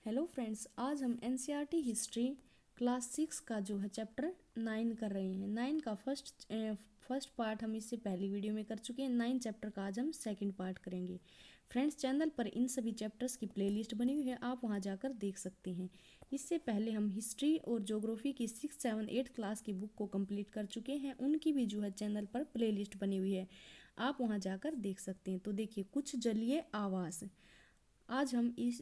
Hello friends, आज हम NCERT history class 6 का जो है चैप्टर 9 कर रहे हैं। 9 का फर्स्ट पार्ट हम इससे पहली वीडियो में कर चुके हैं। 9 चैप्टर का आज हम सेकंड पार्ट करेंगे। फ्रेंड्स, चैनल पर इन सभी चैप्टर्स की प्लेलिस्ट बनी हुई है, आप वहां जाकर देख सकते हैं। इससे पहले हम हिस्ट्री और ज्योग्राफी की 6, 7, 8 क्लास की बुक को कंप्लीट कर चुके हैं, उनकी भी जो है चैनल पर प्लेलिस्ट बनी हुई है, आप वहां जाकर देख सकते हैं। तो देखिए, कुछ जलीय आवास। आज हम इस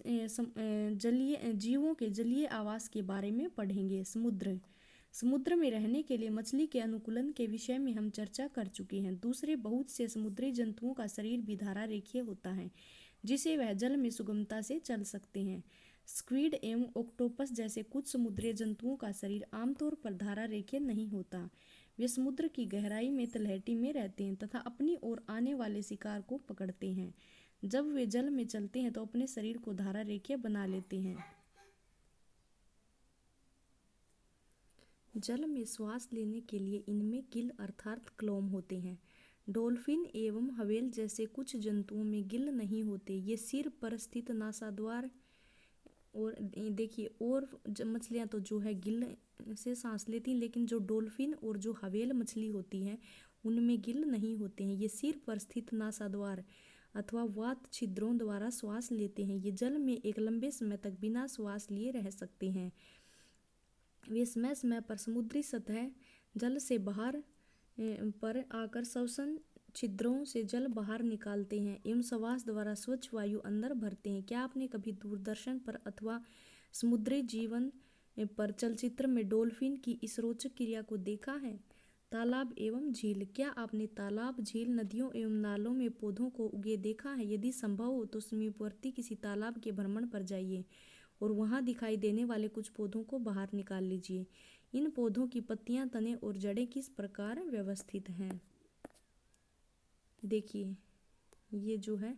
जलीय जीवों के जलीय आवास के बारे में पढ़ेंगे। समुद्र में रहने के लिए मछली के अनुकूलन के विषय में हम चर्चा कर चुके हैं। दूसरे बहुत से समुद्री जंतुओं का शरीर भी धारा रेखीय होता है, जिसे वह जल में सुगमता से चल सकते हैं। स्क्विड एवं ऑक्टोपस जैसे कुछ समुद्री जंतुओं का शरीर आमतौर पर धारा रेखीय नहीं होता। वे समुद्र की गहराई में तलहटी में रहते हैं तथा अपनी ओर आने वाले शिकार को पकड़ते हैं। जब वे जल में चलते हैं तो अपने शरीर को धारा रेखीय बना लेते हैं। जल में श्वास लेने के लिए इनमें गिल अर्थात क्लोम होते हैं। डॉल्फिन एवं व्हेल जैसे कुछ जंतुओं में गिल नहीं होते, ये सिर पर स्थित नासाद्वार और देखिए, और मछलियाँ तो जो है गिल से सांस लेती हैं, लेकिन जो डॉल्फिन और जो व्हेल मछली होती हैं उनमें गिल नहीं होते हैं। ये सिर पर स्थित नासाद्वार अथवा वात छिद्रों द्वारा श्वास लेते हैं। ये जल में एक लंबे समय तक बिना श्वास लिए रह सकते हैं। वे समय समय पर समुद्री सतह जल से बाहर पर आकर श्वसन छिद्रों से जल बाहर निकालते हैं एवं श्वास द्वारा स्वच्छ वायु अंदर भरते हैं। क्या आपने कभी दूरदर्शन पर अथवा समुद्री जीवन पर चलचित्र में डॉल्फिन की इस रोचक क्रिया को देखा है? तालाब एवं झील। क्या आपने तालाब, झील, नदियों एवं नालों में पौधों को उगे देखा है? यदि संभव हो तो समीपवर्ती किसी तालाब के भ्रमण पर जाइए और वहां दिखाई देने वाले कुछ पौधों को बाहर निकाल लीजिए। इन पौधों की पत्तियां, तने और जड़ें किस प्रकार व्यवस्थित हैं? देखिए, ये जो है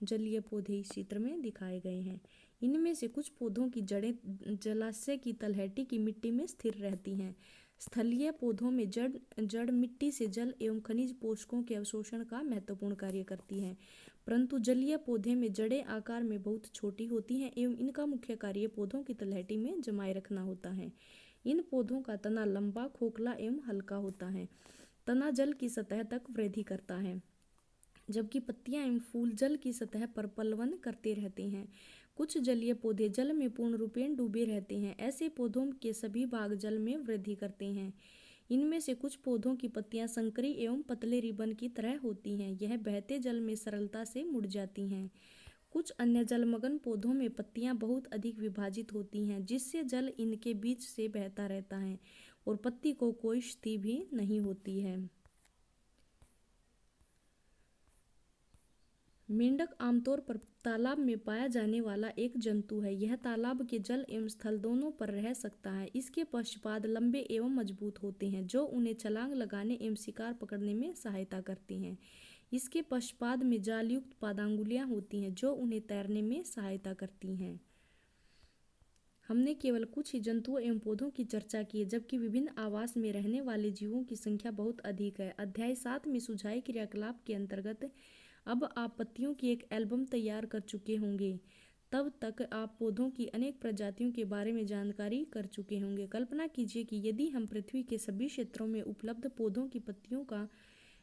जलीय पौधे इस चित्र में दिखाए गए हैं। इनमें से कुछ पौधों की जड़ें जलाशय की तलहटी की मिट्टी में स्थिर रहती हैं। स्थलीय पौधों में जड़ मिट्टी से जल एवं खनिज पोषकों के अवशोषण का महत्वपूर्ण कार्य करती हैं, परंतु जलीय पौधे में जड़ें आकार में बहुत छोटी होती हैं एवं इनका मुख्य कार्य पौधों की तलहटी में जमाए रखना होता है। इन पौधों का तना लंबा, खोखला एवं हल्का होता है। तना जल की सतह तक वृद्धि करता है, जबकि पत्तियां एवं फूल जल की सतह पर पलवन करते रहते हैं। कुछ जलीय पौधे जल में पूर्ण रूपेण डूबे रहते हैं। ऐसे पौधों के सभी भाग जल में वृद्धि करते हैं। इनमें से कुछ पौधों की पत्तियां संकरी एवं पतले रिबन की तरह होती हैं। यह बहते जल में सरलता से मुड़ जाती हैं। कुछ अन्य जलमग्न पौधों में पत्तियां बहुत अधिक विभाजित होती हैं, जिससे जल इनके बीच से बहता रहता है और पत्ती को कोई क्षति भी नहीं होती है। मेंढक आमतौर पर तालाब में पाया जाने वाला एक जंतु है। यह तालाब के जल एवं स्थल दोनों पर रह सकता है। इसके पश्चपाद लंबे एवं मजबूत होते हैं, जो उन्हें छलांग लगाने एवं शिकार पकड़ने में सहायता करते हैं। इसके पश्चपाद में जालयुक्त पादांगुलियां होती हैं, जो उन्हें तैरने में सहायता करती हैं। हमने केवल कुछ ही जंतुओं एवं पौधों की चर्चा की है, जबकि विभिन्न आवास में रहने वाले जीवों की संख्या बहुत अधिक है। अध्याय 7 में सुझाए क्रियाकलाप के अंतर्गत अब आप पत्तियों की एक एल्बम तैयार कर चुके होंगे। तब तक आप पौधों की अनेक प्रजातियों के बारे में जानकारी कर चुके होंगे। कल्पना कीजिए कि यदि हम पृथ्वी के सभी क्षेत्रों में उपलब्ध पौधों की पत्तियों का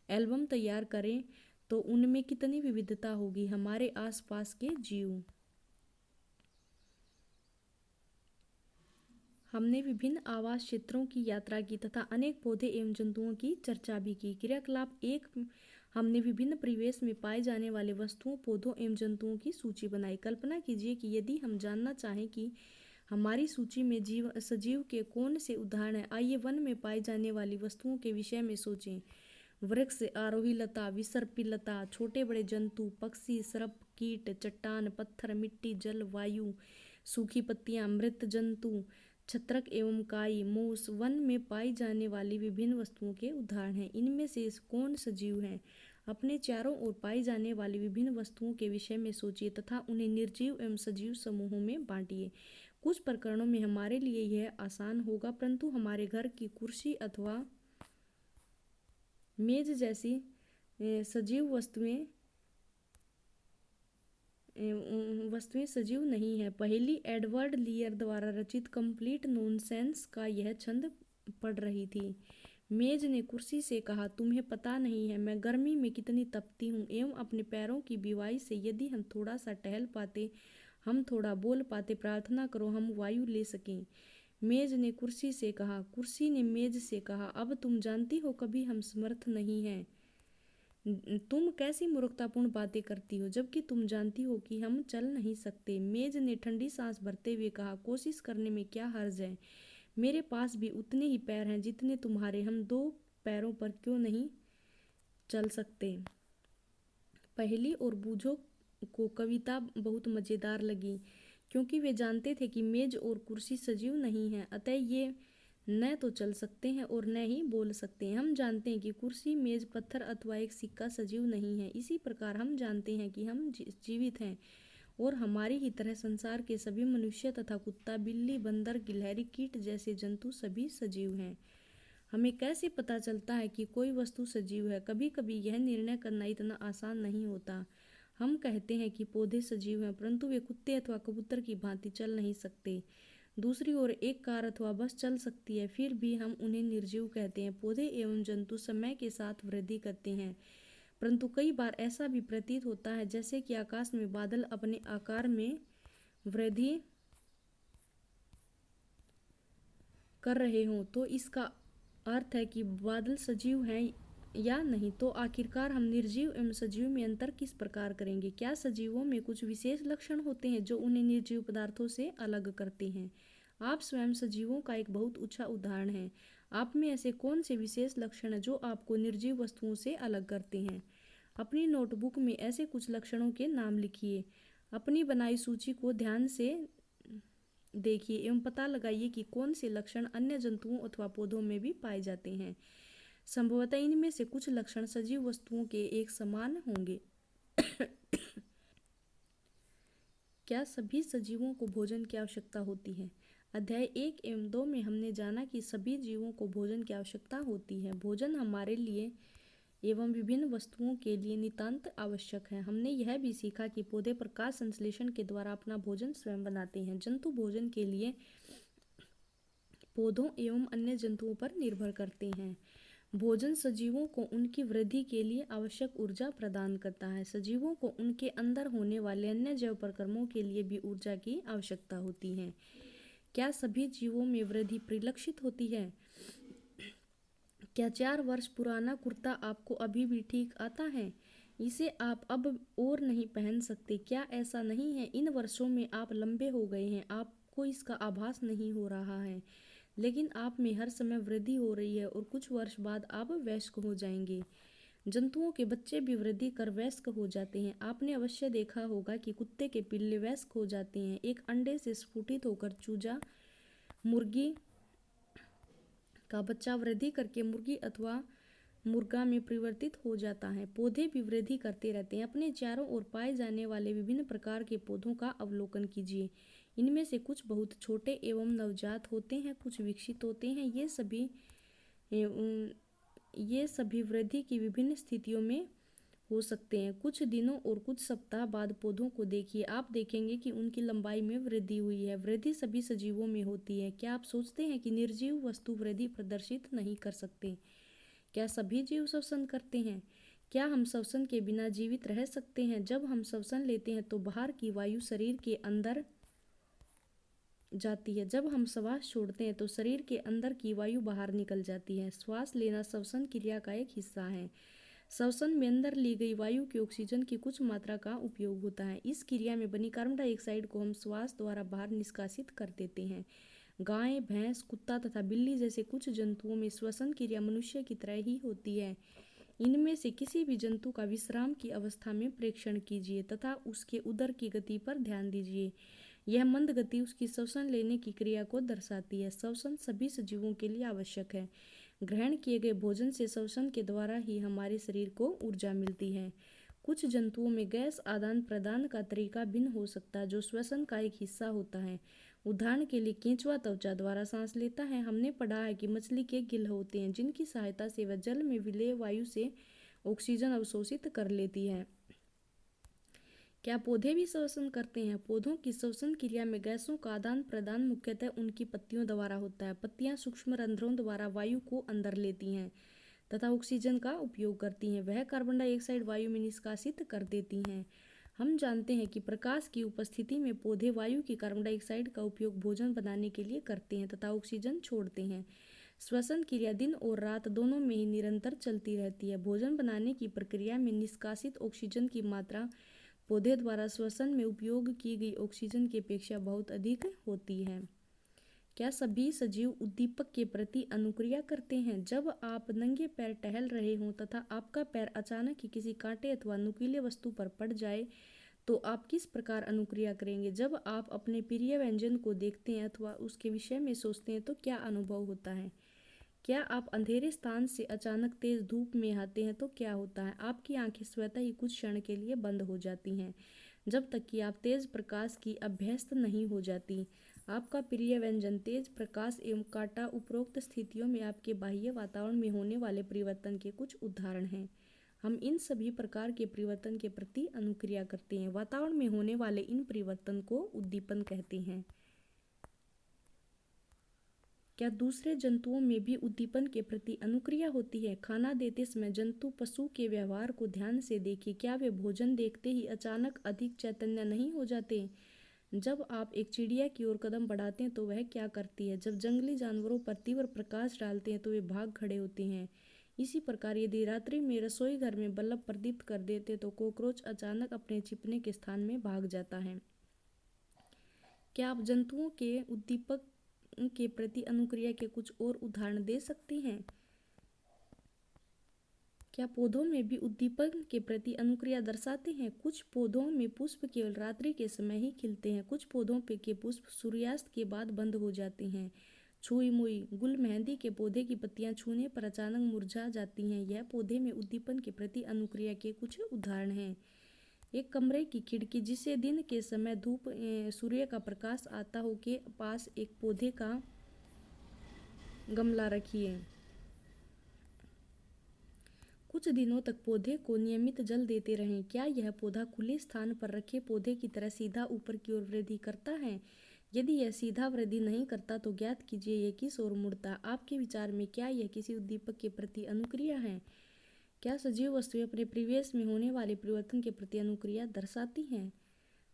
एल्बम तैयार करें तो उनमें कितनी विविधता होगी। हमारे आसपास के जीव। हमने विभिन्न आवास क्षेत्रों की यात्रा की तथा अनेक पौधे एवं जंतुओं की चर्चा भी की। क्रियाकलाप 1, हमने विभिन्न परिवेश में पाए जाने वाले वस्तुओं, पौधों एवं जंतुओं की सूची बनाई। कल्पना कीजिए कि यदि हम जानना चाहें कि हमारी सूची में सजीव के कौन से उदाहरण हैं। आइए वन में पाई जाने वाली वस्तुओं के विषय में सोचें। वृक्ष, आरोही लता, विसर्पी लता, छोटे बड़े जंतु, पक्षी, सर्प, कीट, चट्टान, पत्थर, मिट्टी, जल, वायु, सूखी पत्तियां, मृत जंतु, छत्रक एवं काई, मूस वन में पाई जाने वाली विभिन्न वस्तुओं के उदाहरण हैं। इनमें से कौन सजीव हैं? अपने चारों ओर पाई जाने वाली विभिन्न वस्तुओं के विषय में सोचिए तथा उन्हें निर्जीव एवं सजीव समूहों में बांटिए। कुछ प्रकरणों में हमारे लिए यह आसान होगा, परंतु हमारे घर की कुर्सी अथवा मेज जैसी सजीव वस्तुएं वस्तुएं सजीव नहीं है। पहली एडवर्ड लियर द्वारा रचित कंप्लीट नॉनसेंस का यह छंद पढ़ रही थी। मेज ने कुर्सी से कहा, तुम्हें पता नहीं है मैं गर्मी में कितनी तपती हूँ, एवं अपने पैरों की बीवाई से यदि हम थोड़ा सा टहल पाते, हम थोड़ा बोल पाते, प्रार्थना करो हम वायु ले सकें। मेज ने कुर्सी से कहा। कुर्सी ने मेज से कहा, अब तुम जानती हो कभी हम समर्थ नहीं हैं। तुम कैसी मूर्खतापूर्ण बातें करती हो, जबकि तुम जानती हो कि हम चल नहीं सकते। मेज ने ठंडी सांस भरते हुए कहा, कोशिश करने में क्या हर्ज है। मेरे पास भी उतने ही पैर हैं जितने तुम्हारे, हम 2 पैरों पर क्यों नहीं चल सकते। पहली और बूझो को कविता बहुत मज़ेदार लगी, क्योंकि वे जानते थे कि मेज और कुर्सी सजीव नहीं हैं, अतः ये न तो चल सकते हैं और न ही बोल सकते हैं। हम जानते हैं कि कुर्सी, मेज, पत्थर अथवा एक सिक्का सजीव नहीं है। इसी प्रकार हम जानते हैं कि हम जीवित हैं और हमारी ही तरह संसार के सभी मनुष्य तथा कुत्ता, बिल्ली, बंदर, गिलहरी, कीट जैसे जंतु सभी सजीव हैं। हमें कैसे पता चलता है कि कोई वस्तु सजीव है? कभी कभी यह निर्णय करना इतना आसान नहीं होता। हम कहते हैं कि पौधे सजीव हैं, परंतु वे कुत्ते अथवा कबूतर की भांति चल नहीं सकते। दूसरी ओर एक कार अथवा बस चल सकती है, फिर भी हम उन्हें निर्जीव कहते हैं। पौधे एवं जंतु समय के साथ वृद्धि करते हैं, परंतु कई बार ऐसा भी प्रतीत होता है जैसे कि आकाश में बादल अपने आकार में वृद्धि कर रहे हों। तो इसका अर्थ है कि बादल सजीव हैं या नहीं। तो आखिरकार हम निर्जीव एवं सजीव में अंतर किस प्रकार करेंगे? क्या सजीवों में कुछ विशेष लक्षण होते हैं जो उन्हें निर्जीव पदार्थों से अलग करते हैं? आप स्वयं सजीवों का एक बहुत अच्छा उदाहरण हैं। आप में ऐसे कौन से विशेष लक्षण हैं जो आपको निर्जीव वस्तुओं से अलग करते हैं? अपनी नोटबुक में ऐसे कुछ लक्षणों के नाम लिखिए। अपनी बनाई सूची को ध्यान से देखिए एवं पता लगाइए कि कौन से लक्षण अन्य जंतुओं अथवा पौधों में भी पाए जाते हैं। संभवतः इनमें से कुछ लक्षण सजीव वस्तुओं के एक समान होंगे। क्या सभी सजीवों को भोजन की आवश्यकता होती है? अध्याय 1 एवं 2 में हमने जाना कि सभी जीवों को भोजन की आवश्यकता होती है। भोजन हमारे लिए एवं विभिन्न वस्तुओं के लिए नितांत आवश्यक है। हमने यह भी सीखा कि पौधे प्रकाश संश्लेषण के द्वारा अपना भोजन स्वयं बनाते हैं। जंतु भोजन के लिए पौधों एवं अन्य जंतुओं पर निर्भर करते हैं। भोजन सजीवों को उनकी वृद्धि के लिए आवश्यक ऊर्जा प्रदान करता है। सजीवों को उनके अंदर होने वाले अन्य जैव प्रक्रमों के लिए भी ऊर्जा की आवश्यकता होती है। क्या सभी जीवों में वृद्धि परिलक्षित होती है? क्या 4 वर्ष पुराना कुर्ता आपको अभी भी ठीक आता है? इसे आप अब और नहीं पहन सकते। क्या ऐसा नहीं है? इन वर्षों में आप लंबे हो गए हैं, आपको इसका आभास नहीं हो रहा है, लेकिन आप में हर समय वृद्धि हो रही है और कुछ वर्ष बाद आप वयस्क हो जाएंगे। जंतुओं के बच्चे भी वृद्धि कर वयस्क हो जाते हैं। आपने अवश्य देखा होगा कि कुत्ते के पिल्ले वयस्क हो जाते हैं। एक अंडे से स्फुटित होकर चूजा मुर्गी का बच्चा वृद्धि करके मुर्गी अथवा मुर्गा में परिवर्तित हो जाता है। पौधे भी वृद्धि करते रहते हैं। अपने चारों ओर पाए जाने वाले विभिन्न प्रकार के पौधों का अवलोकन कीजिए। इनमें से कुछ बहुत छोटे एवं नवजात होते हैं, कुछ विकसित होते हैं। ये सभी वृद्धि की विभिन्न स्थितियों में हो सकते हैं। कुछ दिनों और कुछ सप्ताह बाद पौधों को देखिए, आप देखेंगे कि उनकी लंबाई में वृद्धि हुई है। वृद्धि सभी सजीवों में होती है। क्या आप सोचते हैं कि निर्जीव वस्तु वृद्धि प्रदर्शित नहीं कर सकते? क्या सभी जीव श्वसन करते हैं? क्या हम श्वसन के बिना जीवित रह सकते हैं? जब हम श्वसन लेते हैं तो बाहर की वायु शरीर के अंदर जाती है। जब हम श्वास छोड़ते हैं तो शरीर के अंदर की वायु बाहर निकल जाती है। श्वास लेना श्वसन क्रिया का एक हिस्सा है। श्वसन में अंदर ली गई वायु की ऑक्सीजन की कुछ मात्रा का उपयोग होता है। इस क्रिया में बनी कार्बन डाइऑक्साइड को हम श्वास द्वारा बाहर निष्कासित कर देते हैं। गाय, भैंस, कुत्ता तथा बिल्ली जैसे कुछ जंतुओं में श्वसन क्रिया मनुष्य की तरह ही होती है। इनमें से किसी भी जंतु का विश्राम की अवस्था में प्रेक्षण कीजिए तथा उसके उदर की गति पर ध्यान दीजिए। यह मंद गति उसकी श्वसन लेने की क्रिया को दर्शाती है। श्वसन सभी सजीवों के लिए आवश्यक है। ग्रहण किए गए भोजन से श्वसन के द्वारा ही हमारे शरीर को ऊर्जा मिलती है। कुछ जंतुओं में गैस आदान प्रदान का तरीका भिन्न हो सकता है, जो श्वसन का एक हिस्सा होता है। उदाहरण के लिए केंचुआ त्वचा द्वारा सांस लेता है। हमने पढ़ा है कि मछली के गिल होते हैं, जिनकी सहायता से वह जल में विलेय वायु से ऑक्सीजन अवशोषित कर लेती है। क्या पौधे भी श्वसन करते हैं? पौधों की श्वसन क्रिया में गैसों का आदान प्रदान मुख्यतः उनकी पत्तियों द्वारा होता है। पत्तियां सूक्ष्म रंध्रों द्वारा वायु को अंदर लेती हैं तथा ऑक्सीजन का उपयोग करती हैं। वह कार्बन डाइऑक्साइड वायु में निष्कासित कर देती हैं। हम जानते हैं कि प्रकाश की उपस्थिति में पौधे वायु की कार्बन डाइऑक्साइड का उपयोग भोजन बनाने के लिए करते हैं तथा ऑक्सीजन छोड़ते हैं। श्वसन क्रिया दिन और रात दोनों में ही निरंतर चलती रहती है। भोजन बनाने की प्रक्रिया में निष्कासित ऑक्सीजन की मात्रा पौधे द्वारा श्वसन में उपयोग की गई ऑक्सीजन की अपेक्षा बहुत अधिक होती है। क्या सभी सजीव उद्दीपक के प्रति अनुक्रिया करते हैं? जब आप नंगे पैर टहल रहे हों तथा आपका पैर अचानक ही किसी कांटे अथवा नुकीले वस्तु पर पड़ जाए तो आप किस प्रकार अनुक्रिया करेंगे? जब आप अपने प्रिय व्यंजन को देखते हैं अथवा उसके विषय में सोचते हैं तो क्या अनुभव होता है? क्या आप अंधेरे स्थान से अचानक तेज धूप में आते हैं तो क्या होता है? आपकी आंखें स्वतः ही कुछ क्षण के लिए बंद हो जाती हैं जब तक कि आप तेज प्रकाश की अभ्यस्त नहीं हो जाती। आपका प्रिय व्यंजन, तेज प्रकाश एवं कांटा उपरोक्त स्थितियों में आपके बाह्य वातावरण में होने वाले परिवर्तन के कुछ उदाहरण हैं। हम इन सभी प्रकार के परिवर्तन के प्रति अनुक्रिया करते हैं। वातावरण में होने वाले इन परिवर्तन को उद्दीपन कहते हैं। क्या दूसरे जंतुओं में भी उद्दीपन के प्रति अनुक्रिया होती है? खाना देते समय जंतु पशु के व्यवहार को ध्यान से देखें। क्या वे भोजन देखते ही अचानक अधिक चैतन्य नहीं हो जाते? जब आप एक चिड़िया की ओर कदम बढ़ाते हैं तो वह क्या करती है? जब जंगली जानवरों पर तीव्र प्रकाश डालते हैं तो वे भाग खड़े होते हैं। इसी प्रकार यदि रात्रि में रसोई घर में बल्ब प्रदीप्त कर देते तो कॉकरोच अचानक अपने छिपने के स्थान में भाग जाता है। क्या आप जंतुओं के उद्दीपक के प्रति अनुक्रिया के कुछ और उदाहरण दे सकते हैं? क्या पौधों में भी उद्दीपन के प्रति अनुक्रिया दर्शाते हैं? कुछ पौधों में पुष्प केवल रात्रि के समय ही खिलते हैं। कुछ पौधों के पुष्प सूर्यास्त के बाद बंद हो जाते हैं। छुई मुई गुल मेहंदी के पौधे की पत्तियां छूने पर अचानक मुरझा जाती हैं। यह पौधे में उद्दीपन के प्रति अनुक्रिया के कुछ उदाहरण हैं। एक कमरे की खिड़की जिसे दिन के समय धूप सूर्य का प्रकाश आता हो के पास एक पौधे का गमला रखिए। कुछ दिनों तक पौधे को नियमित जल देते रहें। क्या यह पौधा खुले स्थान पर रखे पौधे की तरह सीधा ऊपर की ओर वृद्धि करता है? यदि यह सीधा वृद्धि नहीं करता तो ज्ञात कीजिए यह किस ओर मुड़ता। आपके विचार में क्या यह किसी उद्दीपक के प्रति अनुक्रिया है? क्या सजीव वस्तुएं अपने परिवेश में होने वाले परिवर्तन के प्रति अनुक्रिया दर्शाती हैं?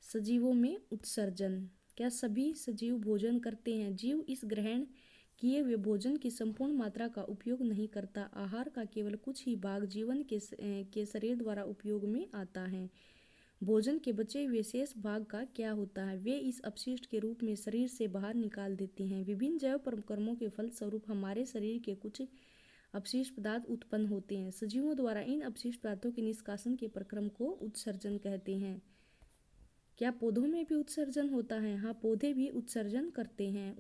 सजीवों में उत्सर्जन। क्या सभी सजीव भोजन करते हैं? जीव इस ग्रहण किए हुए भोजन की संपूर्ण मात्रा का उपयोग नहीं करता। आहार का केवल कुछ ही भाग जीवन के शरीर द्वारा उपयोग में आता है। भोजन के बचे हुए शेष भाग का क्या होता है? वे इस अपशिष्ट के रूप में शरीर से बाहर निकाल देते हैं। विभिन्न जैव कर्मों के फलस्वरूप हमारे शरीर के कुछ अपशिष्ट पदार्थ उत्पन्न होते हैं। सजीवों द्वारा इन अपशिष्ट पदार्थों के निष्कासन के प्रक्रम को उत्सर्जन कहते हैं। क्या पौधों में भी उत्सर्जन होता है? हाँ, पौधे भी उत्सर्जन करते हैं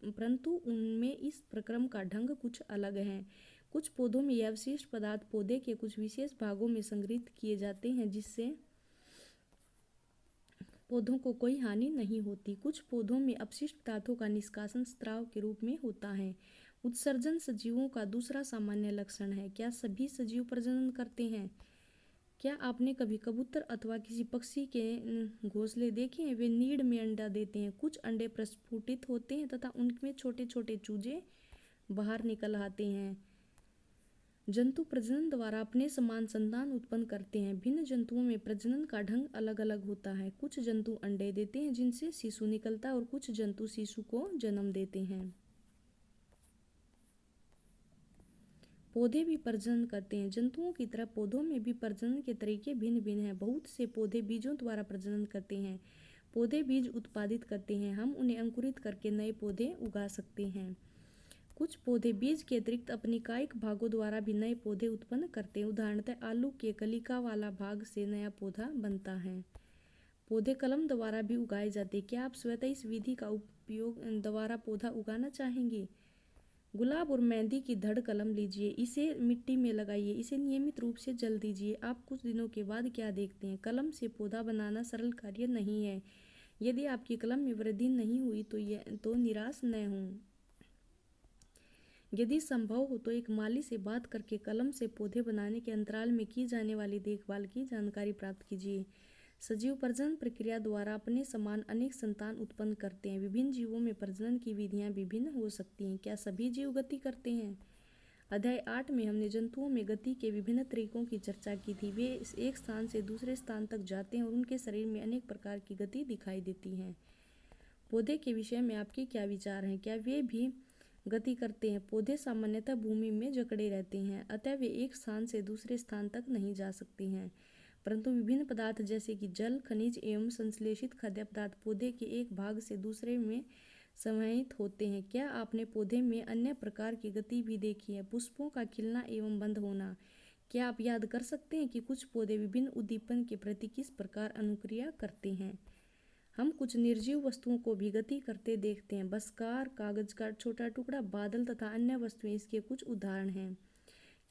परंतु उनमें इस प्रक्रम का ढंग कुछ अलग है। कुछ पौधों में यह अवशिष्ट पदार्थ पौधे के कुछ विशेष भागों में संग्रहित किए जाते हैं जिससे पौधों को कोई हानि नहीं होती। कुछ पौधों में अपशिष्ट पदार्थों का निष्कासन स्राव के रूप में होता है। उत्सर्जन सजीवों का दूसरा सामान्य लक्षण है। क्या सभी सजीव प्रजनन करते हैं? क्या आपने कभी कबूतर अथवा किसी पक्षी के घोंसले देखे हैं? वे नीड में अंडा देते हैं। कुछ अंडे प्रस्फुटित होते हैं तथा उनमें छोटे छोटे चूजे बाहर निकल आते हैं। जंतु प्रजनन द्वारा अपने समान संतान उत्पन्न करते हैं। भिन्न जंतुओं में प्रजनन का ढंग अलग अलग होता है। कुछ जंतु अंडे देते हैं जिनसे शिशु निकलता है और कुछ जंतु शिशु को जन्म देते हैं। पौधे भी प्रजनन करते हैं। जंतुओं की तरह पौधों में भी प्रजनन के तरीके भिन्न भिन्न हैं। बहुत से पौधे बीजों द्वारा प्रजनन करते हैं। पौधे बीज उत्पादित करते हैं। हम उन्हें अंकुरित करके नए पौधे उगा सकते हैं। कुछ पौधे बीज के अतिरिक्त अपनी कायिक भागों द्वारा भी नए पौधे उत्पन्न करते हैं। उदाहरणतः आलू के कलिका वाला भाग से नया पौधा बनता है। पौधे कलम द्वारा भी उगाए जाते हैं। क्या आप स्वतः इस विधि का उपयोग द्वारा पौधा उगाना चाहेंगे? गुलाब और मेहंदी की धड़ कलम लीजिए, इसे मिट्टी में लगाइए, इसे नियमित रूप से जल दीजिए। आप कुछ दिनों के बाद क्या देखते हैं? कलम से पौधा बनाना सरल कार्य नहीं है। यदि आपकी कलम में वृद्धि नहीं हुई तो निराश न हों। यदि संभव हो तो एक माली से बात करके कलम से पौधे बनाने के अंतराल में की जाने वाली देखभाल की जानकारी प्राप्त कीजिए। सजीव प्रजनन प्रक्रिया द्वारा अपने समान अनेक संतान उत्पन्न करते हैं। विभिन्न जीवों में प्रजनन की विधियां विभिन्न हो सकती हैं। क्या सभी जीव गति करते हैं? अध्याय 8 में हमने जंतुओं में गति के विभिन्न तरीकों की चर्चा की थी। वे एक स्थान से दूसरे स्थान तक जाते हैं और उनके शरीर में अनेक प्रकार की गति दिखाई देती है। पौधे के विषय में आपके क्या विचार हैं? क्या वे भी गति करते हैं? पौधे सामान्यतः भूमि में जकड़े रहते हैं, अतः वे एक स्थान से दूसरे स्थान तक नहीं जा सकते हैं, परंतु विभिन्न पदार्थ जैसे कि जल, खनिज एवं संश्लेषित खाद्य पदार्थ पौधे के एक भाग से दूसरे में समाहित होते हैं। क्या आपने पौधे में अन्य प्रकार की गति भी देखी है? पुष्पों का खिलना एवं बंद होना। क्या आप याद कर सकते हैं कि कुछ पौधे विभिन्न उद्दीपन के प्रति किस प्रकार अनुक्रिया करते हैं? हम कुछ निर्जीव वस्तुओं को भी गति करते देखते हैं। बसकार, कागज का छोटा टुकड़ा, बादल तथा अन्य वस्तुएं इसके कुछ उदाहरण हैं।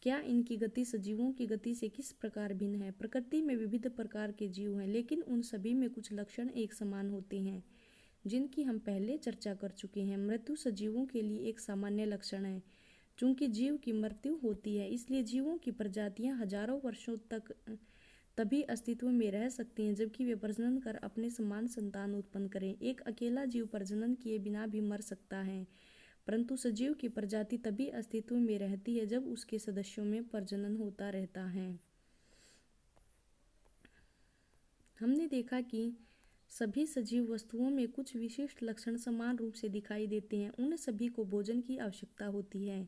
क्या इनकी गति सजीवों की गति से किस प्रकार भिन्न है? प्रकृति में विविध प्रकार के जीव हैं, लेकिन उन सभी में कुछ लक्षण एक समान होते हैं, जिनकी हम पहले चर्चा कर चुके हैं। मृत्यु सजीवों के लिए एक सामान्य लक्षण है। चूंकि जीव की मृत्यु होती है, इसलिए जीवों की प्रजातियां हजारों वर्षों तक तभी अस्तित्व में रह सकती हैं जबकि वे प्रजनन कर अपने समान संतान उत्पन्न करें। एक अकेला जीव प्रजनन किए बिना भी मर सकता है, परंतु सजीव की प्रजाति तभी अस्तित्व में रहती है जब उसके सदस्यों में प्रजनन होता रहता है। हमने देखा कि सभी सजीव वस्तुओं में कुछ विशिष्ट लक्षण समान रूप से दिखाई देते हैं। उन सभी को भोजन की आवश्यकता होती है।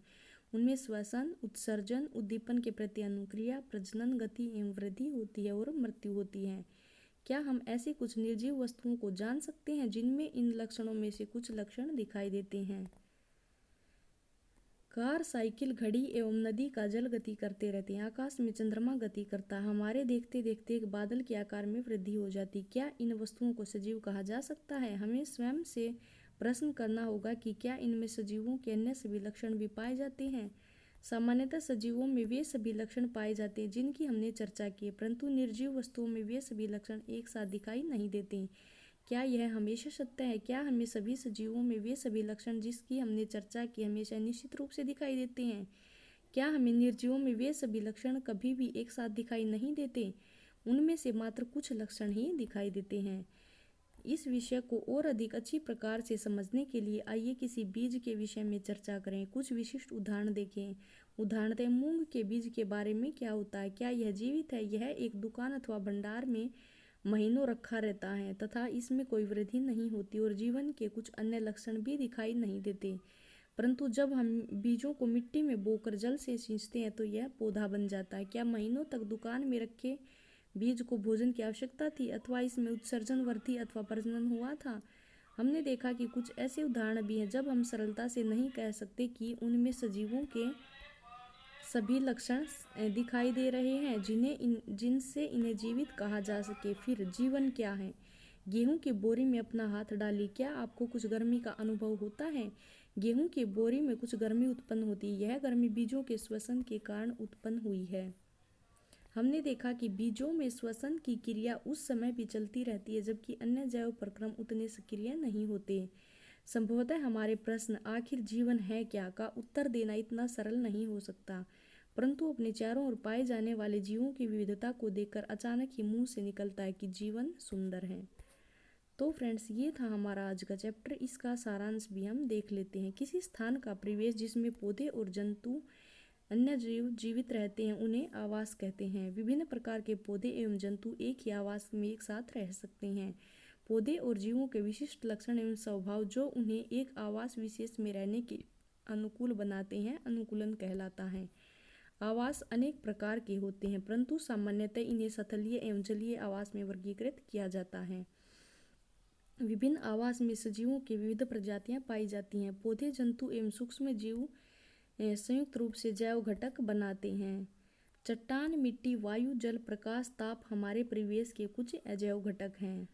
उनमें श्वसन, उत्सर्जन, उद्दीपन के प्रति अनुक्रिया, प्रजनन, गति एवं वृद्धि होती है और मृत्यु होती है। क्या हम ऐसी कुछ निर्जीव वस्तुओं को जान सकते हैं जिनमें इन लक्षणों में से कुछ लक्षण दिखाई देते हैं? कार, साइकिल, घड़ी एवं नदी का जल गति करते रहते हैं। आकाश में चंद्रमा गति करता है। हमारे देखते देखते एक बादल के आकार में वृद्धि हो जाती। क्या इन वस्तुओं को सजीव कहा जा सकता है? हमें स्वयं से प्रश्न करना होगा कि क्या इनमें सजीवों के अन्य सभी लक्षण भी पाए जाते हैं? सामान्यतः सजीवों में वे सभी लक्षण पाए जाते हैं जिनकी हमने चर्चा की, परंतु निर्जीव वस्तुओं में वे सभी लक्षण एक साथ दिखाई नहीं देते। क्या यह हमेशा सत्य है? क्या हमें सभी सजीवों में वे सभी लक्षण जिसकी हमने चर्चा की हमेशा निश्चित रूप से दिखाई देते हैं? क्या हमें निर्जीवों में वे सभी लक्षण कभी भी एक साथ दिखाई नहीं देते? उनमें से मात्र कुछ लक्षण ही दिखाई देते हैं। इस विषय को और अधिक अच्छी प्रकार से समझने के लिए आइए किसी बीज के विषय में चर्चा करें। कुछ विशिष्ट उदाहरण देखें। उदाहरणतः मूंग के बीज के बारे में क्या होता है? क्या यह जीवित है? यह एक दुकान अथवा भंडार में महीनों रखा रहता है तथा इसमें कोई वृद्धि नहीं होती और जीवन के कुछ अन्य लक्षण भी दिखाई नहीं देते, परंतु जब हम बीजों को मिट्टी में बोकर जल से सींचते हैं तो यह पौधा बन जाता है। क्या महीनों तक दुकान में रखे बीज को भोजन की आवश्यकता थी अथवा इसमें उत्सर्जन, वृद्धि अथवा प्रजनन हुआ था? हमने देखा कि कुछ ऐसे उदाहरण भी हैं जब हम सरलता से नहीं कह सकते कि उनमें सजीवों के सभी लक्षण दिखाई दे रहे हैं जिनसे इन्हें जीवित कहा जा सके। फिर जीवन क्या है? गेहूं की बोरी में अपना हाथ डालिए। क्या आपको कुछ गर्मी का अनुभव होता है? गेहूं की बोरी में कुछ गर्मी उत्पन्न होती है। यह गर्मी बीजों के श्वसन के कारण उत्पन्न हुई है। हमने देखा कि बीजों में श्वसन की क्रिया उस समय भी चलती रहती है जबकि अन्य जैव प्रक्रम उतने सक्रिय नहीं होते। संभवतः हमारे प्रश्न आखिर जीवन है क्या का उत्तर देना इतना सरल नहीं हो सकता, परंतु अपने चारों ओर पाए जाने वाले जीवों की विविधता को देखकर अचानक ही मुंह से निकलता है कि जीवन सुंदर है। तो फ्रेंड्स, ये था हमारा आज का चैप्टर। इसका सारांश भी हम देख लेते हैं। किसी स्थान का परिवेश जिसमें पौधे और जंतु अन्य जीव जीवित रहते हैं उन्हें आवास कहते हैं। विभिन्न प्रकार के पौधे एवं जंतु एक ही आवास में एक साथ रह सकते हैं। पौधे और जीवों के विशिष्ट लक्षण एवं स्वभाव जो उन्हें एक आवास विशेष में रहने के अनुकूल बनाते हैं अनुकूलन कहलाता है। आवास अनेक प्रकार के होते हैं, परंतु सामान्यतः इन्हें स्थलीय एवं जलीय आवास में वर्गीकृत किया जाता है। विभिन्न आवास में सजीवों की विविध प्रजातियां पाई जाती हैं। पौधे, जंतु एवं सूक्ष्म जीव संयुक्त रूप से जैव घटक बनाते हैं। चट्टान, मिट्टी, वायु, जल, प्रकाश, ताप हमारे परिवेश के कुछ अजैव घटक हैं।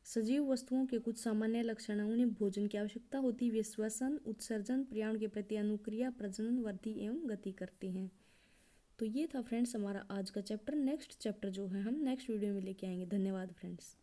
सजीव वस्तुओं के कुछ सामान्य लक्षण हैं। उन्हें भोजन की आवश्यकता होती है। वे श्वसन, उत्सर्जन, पर्यावरण के प्रति अनुक्रिया, प्रजनन, वृद्धि एवं गति करते हैं। तो ये था फ्रेंड्स हमारा आज का चैप्टर। नेक्स्ट चैप्टर जो है हम नेक्स्ट वीडियो में लेके आएंगे। धन्यवाद फ्रेंड्स।